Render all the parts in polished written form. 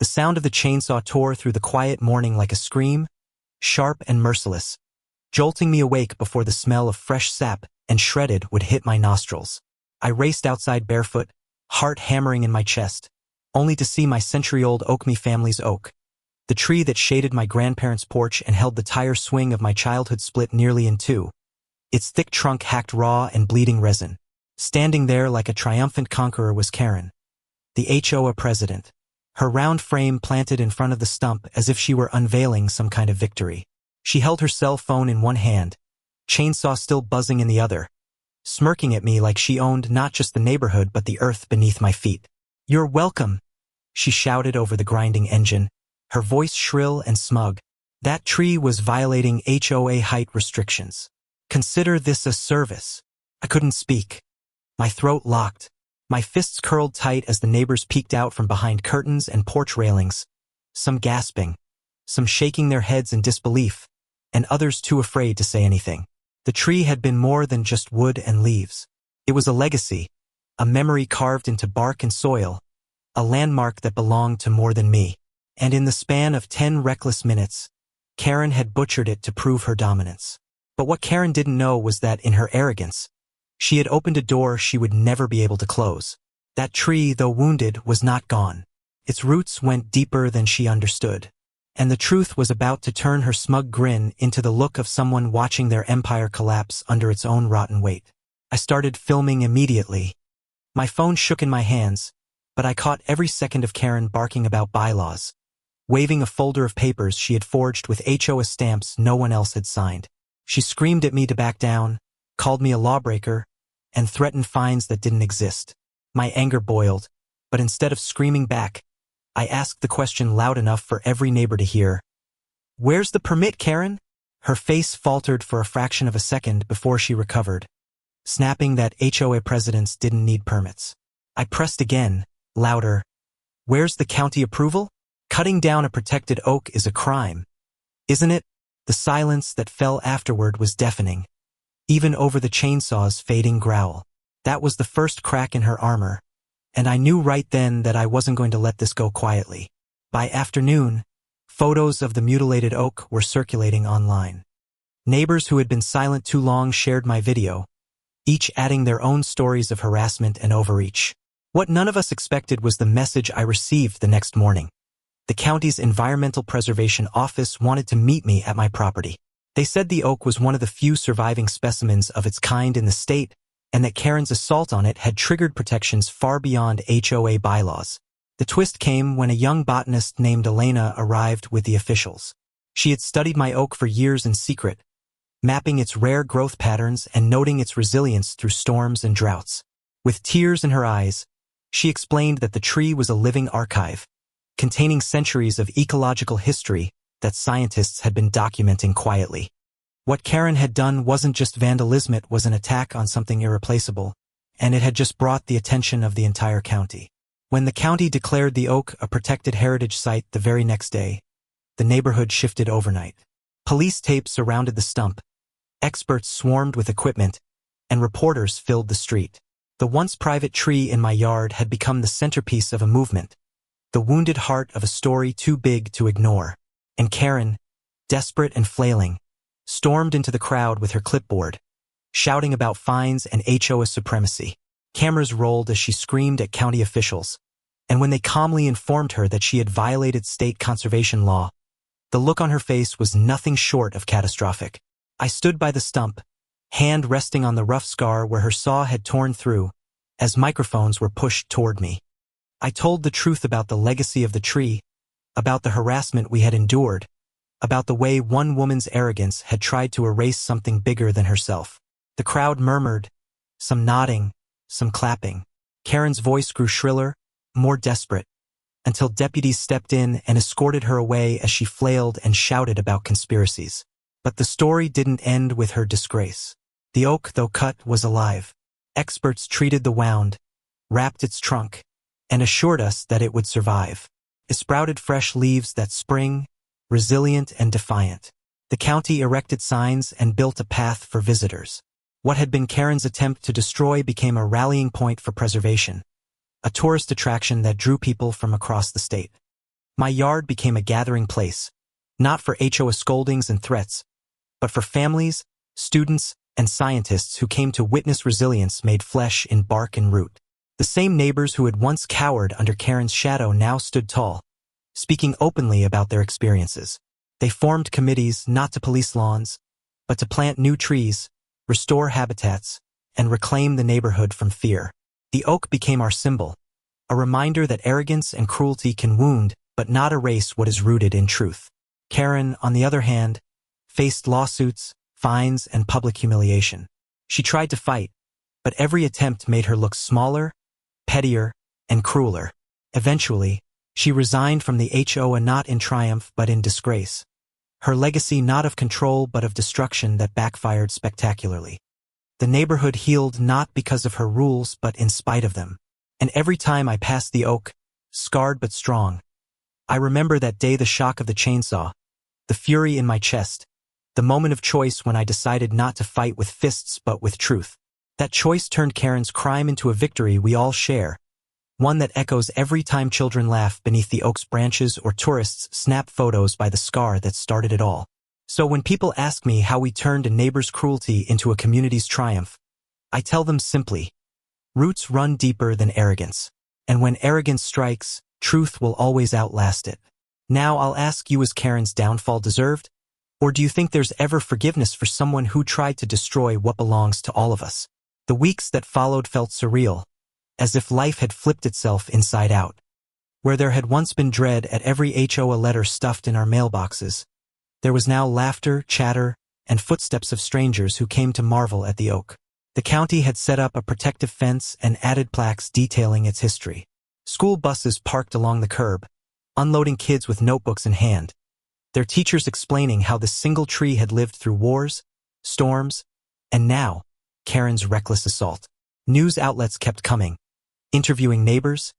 The sound of the chainsaw tore through the quiet morning like a scream, sharp and merciless, jolting me awake before the smell of fresh sap and shredded would hit my nostrils. I raced outside barefoot, heart hammering in my chest, only to see my century-old Oakme family's oak, the tree that shaded my grandparents' porch and held the tire swing of my childhood split nearly in two, its thick trunk hacked raw and bleeding resin. Standing there like a triumphant conqueror was Karen, the HOA president, her round frame planted in front of the stump as if she were unveiling some kind of victory. She held her cell phone in one hand, chainsaw still buzzing in the other, smirking at me like she owned not just the neighborhood but the earth beneath my feet. "You're welcome," she shouted over the grinding engine, her voice shrill and smug. That tree was violating HOA height restrictions. "Consider this a service." I couldn't speak. My throat locked. My fists curled tight as the neighbors peeked out from behind curtains and porch railings, some gasping, some shaking their heads in disbelief, and others too afraid to say anything. The tree had been more than just wood and leaves. It was a legacy, a memory carved into bark and soil, a landmark that belonged to more than me. And in the span of 10 reckless minutes, Karen had butchered it to prove her dominance. But what Karen didn't know was that in her arrogance, she had opened a door she would never be able to close. That tree, though wounded, was not gone. Its roots went deeper than she understood. And the truth was about to turn her smug grin into the look of someone watching their empire collapse under its own rotten weight. I started filming immediately. My phone shook in my hands, but I caught every second of Karen barking about bylaws, waving a folder of papers she had forged with HOA stamps no one else had signed. She screamed at me to back down, called me a lawbreaker, and threatened fines that didn't exist. My anger boiled, but instead of screaming back, I asked the question loud enough for every neighbor to hear. "Where's the permit, Karen?" Her face faltered for a fraction of a second before she recovered, snapping that HOA presidents didn't need permits. I pressed again, louder. "Where's the county approval? Cutting down a protected oak is a crime, isn't it?" The silence that fell afterward was deafening, even over the chainsaw's fading growl. That was the first crack in her armor, and I knew right then that I wasn't going to let this go quietly. By afternoon, photos of the mutilated oak were circulating online. Neighbors who had been silent too long shared my video, each adding their own stories of harassment and overreach. What none of us expected was the message I received the next morning. The county's Environmental Preservation Office wanted to meet me at my property. They said the oak was one of the few surviving specimens of its kind in the state, and that Karen's assault on it had triggered protections far beyond HOA bylaws. The twist came when a young botanist named Elena arrived with the officials. She had studied my oak for years in secret, mapping its rare growth patterns and noting its resilience through storms and droughts. With tears in her eyes, she explained that the tree was a living archive, containing centuries of ecological history that scientists had been documenting quietly. What Karen had done wasn't just vandalism, it was an attack on something irreplaceable, and it had just brought the attention of the entire county. When the county declared the oak a protected heritage site the very next day, the neighborhood shifted overnight. Police tape surrounded the stump, experts swarmed with equipment, and reporters filled the street. The once private tree in my yard had become the centerpiece of a movement, the wounded heart of a story too big to ignore. And Karen, desperate and flailing, stormed into the crowd with her clipboard, shouting about fines and HOA supremacy. Cameras rolled as she screamed at county officials, and when they calmly informed her that she had violated state conservation law, the look on her face was nothing short of catastrophic. I stood by the stump, hand resting on the rough scar where her saw had torn through, as microphones were pushed toward me. I told the truth about the legacy of the tree, about the harassment we had endured, about the way one woman's arrogance had tried to erase something bigger than herself. The crowd murmured, some nodding, some clapping. Karen's voice grew shriller, more desperate, until deputies stepped in and escorted her away as she flailed and shouted about conspiracies. But the story didn't end with her disgrace. The oak, though cut, was alive. Experts treated the wound, wrapped its trunk, and assured us that it would survive. It sprouted fresh leaves that spring, resilient and defiant. The county erected signs and built a path for visitors. What had been Karen's attempt to destroy became a rallying point for preservation, a tourist attraction that drew people from across the state. My yard became a gathering place, not for HOA scoldings and threats, but for families, students, and scientists who came to witness resilience made flesh in bark and root. The same neighbors who had once cowered under Karen's shadow now stood tall, speaking openly about their experiences. They formed committees not to police lawns, but to plant new trees, restore habitats, and reclaim the neighborhood from fear. The oak became our symbol, a reminder that arrogance and cruelty can wound but not erase what is rooted in truth. Karen, on the other hand, faced lawsuits, fines, and public humiliation. She tried to fight, but every attempt made her look smaller, pettier, and crueler. Eventually, she resigned from the HOA not in triumph but in disgrace. Her legacy not of control but of destruction that backfired spectacularly. The neighborhood healed not because of her rules but in spite of them. And every time I passed the oak, scarred but strong, I remember that day, the shock of the chainsaw, the fury in my chest, the moment of choice when I decided not to fight with fists but with truth. That choice turned Karen's crime into a victory we all share, one that echoes every time children laugh beneath the oak's branches or tourists snap photos by the scar that started it all. So when people ask me how we turned a neighbor's cruelty into a community's triumph, I tell them simply, roots run deeper than arrogance. And when arrogance strikes, truth will always outlast it. Now I'll ask you, is Karen's downfall deserved? Or do you think there's ever forgiveness for someone who tried to destroy what belongs to all of us? The weeks that followed felt surreal, as if life had flipped itself inside out. Where there had once been dread at every HOA letter stuffed in our mailboxes, there was now laughter, chatter, and footsteps of strangers who came to marvel at the oak. The county had set up a protective fence and added plaques detailing its history. School buses parked along the curb, unloading kids with notebooks in hand, their teachers explaining how this single tree had lived through wars, storms, and now, Karen's reckless assault. News outlets kept coming, interviewing neighbors,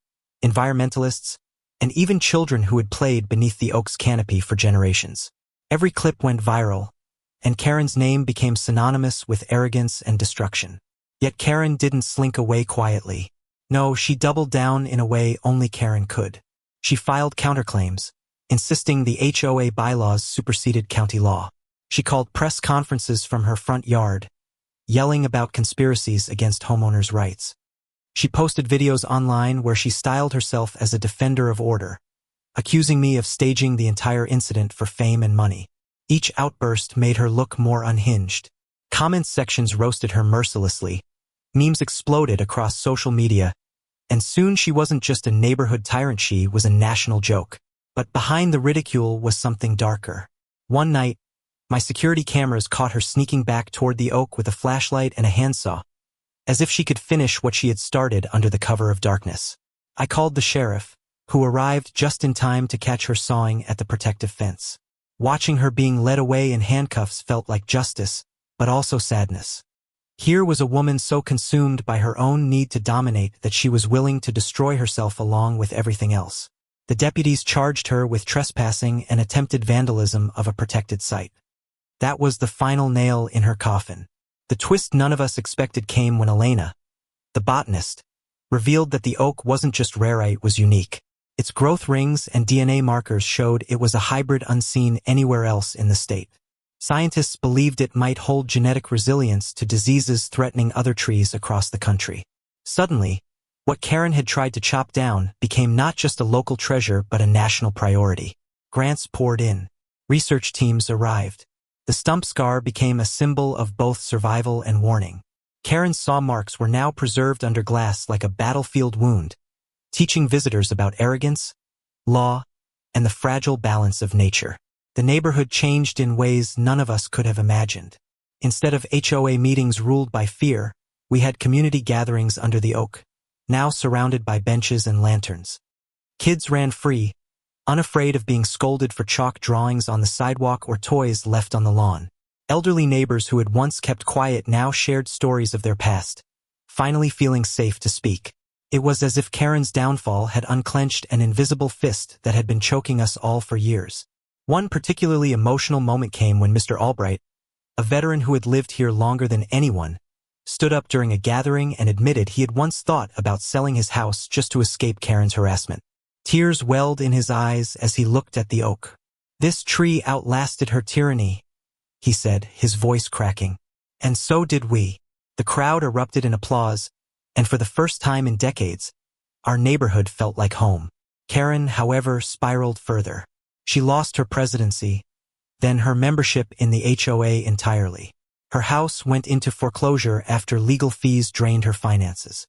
environmentalists, and even children who had played beneath the oak's canopy for generations. Every clip went viral, and Karen's name became synonymous with arrogance and destruction. Yet Karen didn't slink away quietly. No, she doubled down in a way only Karen could. She filed counterclaims, insisting the HOA bylaws superseded county law. She called press conferences from her front yard, yelling about conspiracies against homeowners' rights. She posted videos online where she styled herself as a defender of order, accusing me of staging the entire incident for fame and money. Each outburst made her look more unhinged. Comment sections roasted her mercilessly. Memes exploded across social media, and soon she wasn't just a neighborhood tyrant, she was a national joke. But behind the ridicule was something darker. One night, my security cameras caught her sneaking back toward the oak with a flashlight and a handsaw, as if she could finish what she had started under the cover of darkness. I called the sheriff, who arrived just in time to catch her sawing at the protective fence. Watching her being led away in handcuffs felt like justice, but also sadness. Here was a woman so consumed by her own need to dominate that she was willing to destroy herself along with everything else. The deputies charged her with trespassing and attempted vandalism of a protected site. That was the final nail in her coffin. The twist none of us expected came when Elena, the botanist, revealed that the oak wasn't just rare, it was unique. Its growth rings and DNA markers showed it was a hybrid unseen anywhere else in the state. Scientists believed it might hold genetic resilience to diseases threatening other trees across the country. Suddenly, what Karen had tried to chop down became not just a local treasure but a national priority. Grants poured in. Research teams arrived. The stump scar became a symbol of both survival and warning. Karen's saw marks were now preserved under glass like a battlefield wound, teaching visitors about arrogance, law, and the fragile balance of nature. The neighborhood changed in ways none of us could have imagined. Instead of HOA meetings ruled by fear, we had community gatherings under the oak, now surrounded by benches and lanterns. Kids ran free, unafraid of being scolded for chalk drawings on the sidewalk or toys left on the lawn. Elderly neighbors who had once kept quiet now shared stories of their past, finally feeling safe to speak. It was as if Karen's downfall had unclenched an invisible fist that had been choking us all for years. One particularly emotional moment came when Mr. Albright, a veteran who had lived here longer than anyone, stood up during a gathering and admitted he had once thought about selling his house just to escape Karen's harassment. Tears welled in his eyes as he looked at the oak. "This tree outlasted her tyranny," he said, his voice cracking. "And so did we." The crowd erupted in applause, and for the first time in decades, our neighborhood felt like home. Karen, however, spiraled further. She lost her presidency, then her membership in the HOA entirely. Her house went into foreclosure after legal fees drained her finances.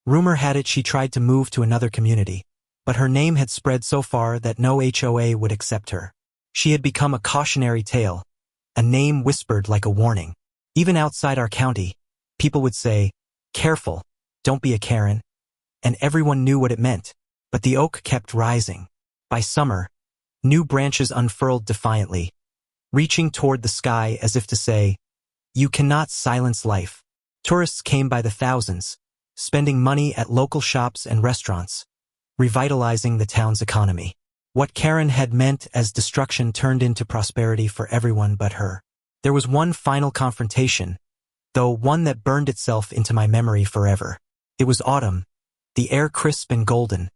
Rumor had it she tried to move to another community, but her name had spread so far that no HOA would accept her. She had become a cautionary tale, a name whispered like a warning. Even outside our county, people would say, "Careful, don't be a Karen," and everyone knew what it meant. But the oak kept rising. By summer, new branches unfurled defiantly, reaching toward the sky as if to say, "You cannot silence life." Tourists came by the thousands, spending money at local shops and restaurants, revitalizing the town's economy. What Karen had meant as destruction turned into prosperity for everyone but her. There was one final confrontation, though one that burned itself into my memory forever. It was autumn, the air crisp and golden,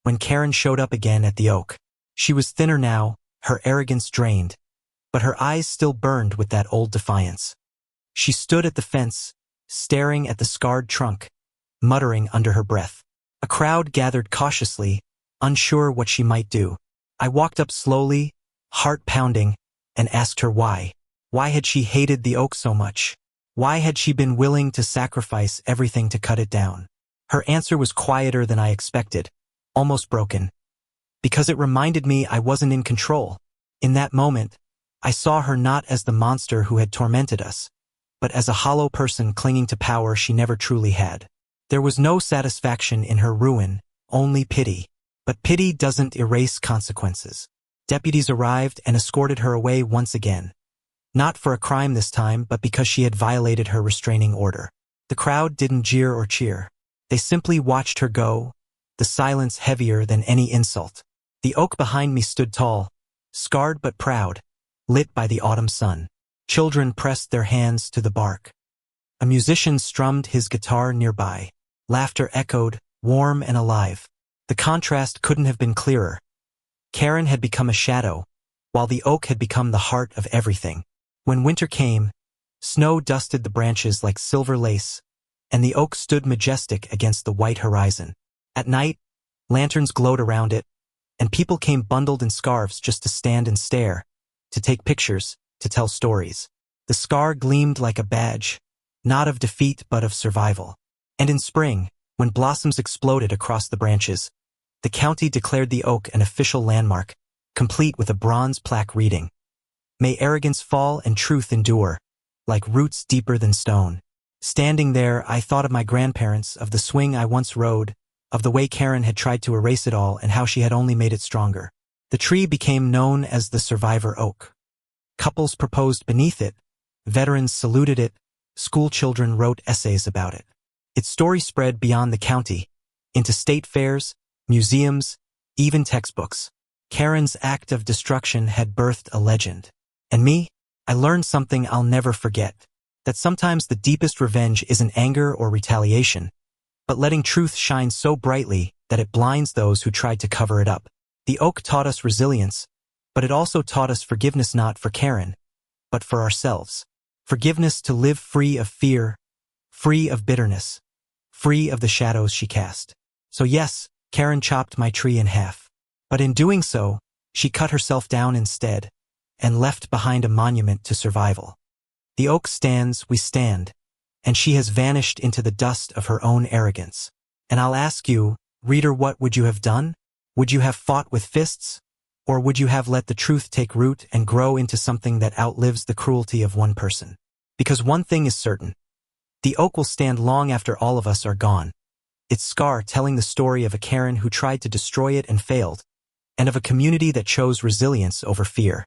when Karen showed up again at the oak. She was thinner now, her arrogance drained, but her eyes still burned with that old defiance. She stood at the fence, staring at the scarred trunk, muttering under her breath. A crowd gathered cautiously, unsure what she might do. I walked up slowly, heart pounding, and asked her why. Why had she hated the oak so much? Why had she been willing to sacrifice everything to cut it down? Her answer was quieter than I expected, almost broken. Because it reminded me I wasn't in control. In that moment, I saw her not as the monster who had tormented us, but as a hollow person clinging to power she never truly had. There was no satisfaction in her ruin, only pity. But pity doesn't erase consequences. Deputies arrived and escorted her away once again. Not for a crime this time, but because she had violated her restraining order. The crowd didn't jeer or cheer. They simply watched her go, the silence heavier than any insult. The oak behind me stood tall, scarred but proud, lit by the autumn sun. Children pressed their hands to the bark. A musician strummed his guitar nearby. Laughter echoed, warm and alive. The contrast couldn't have been clearer. Karen had become a shadow, while the oak had become the heart of everything. When winter came, snow dusted the branches like silver lace, and the oak stood majestic against the white horizon. At night, lanterns glowed around it, and people came bundled in scarves just to stand and stare, to take pictures, to tell stories. The scar gleamed like a badge, not of defeat but of survival. And in spring, when blossoms exploded across the branches, the county declared the oak an official landmark, complete with a bronze plaque reading, "May arrogance fall and truth endure, like roots deeper than stone." Standing there, I thought of my grandparents, of the swing I once rode, of the way Karen had tried to erase it all and how she had only made it stronger. The tree became known as the survivor oak. Couples proposed beneath it, veterans saluted it, school children wrote essays about it. Its story spread beyond the county, into state fairs, museums, even textbooks. Karen's act of destruction had birthed a legend. And me, I learned something I'll never forget. That sometimes the deepest revenge isn't anger or retaliation, but letting truth shine so brightly that it blinds those who tried to cover it up. The oak taught us resilience, but it also taught us forgiveness, not for Karen, but for ourselves. Forgiveness to live free of fear, free of bitterness, free of the shadows she cast. So yes, Karen chopped my tree in half. But in doing so, she cut herself down instead, and left behind a monument to survival. The oak stands, we stand, and she has vanished into the dust of her own arrogance. And I'll ask you, reader, what would you have done? Would you have fought with fists? Or would you have let the truth take root and grow into something that outlives the cruelty of one person? Because one thing is certain. The oak will stand long after all of us are gone. Its scar telling the story of a Karen who tried to destroy it and failed, and of a community that chose resilience over fear.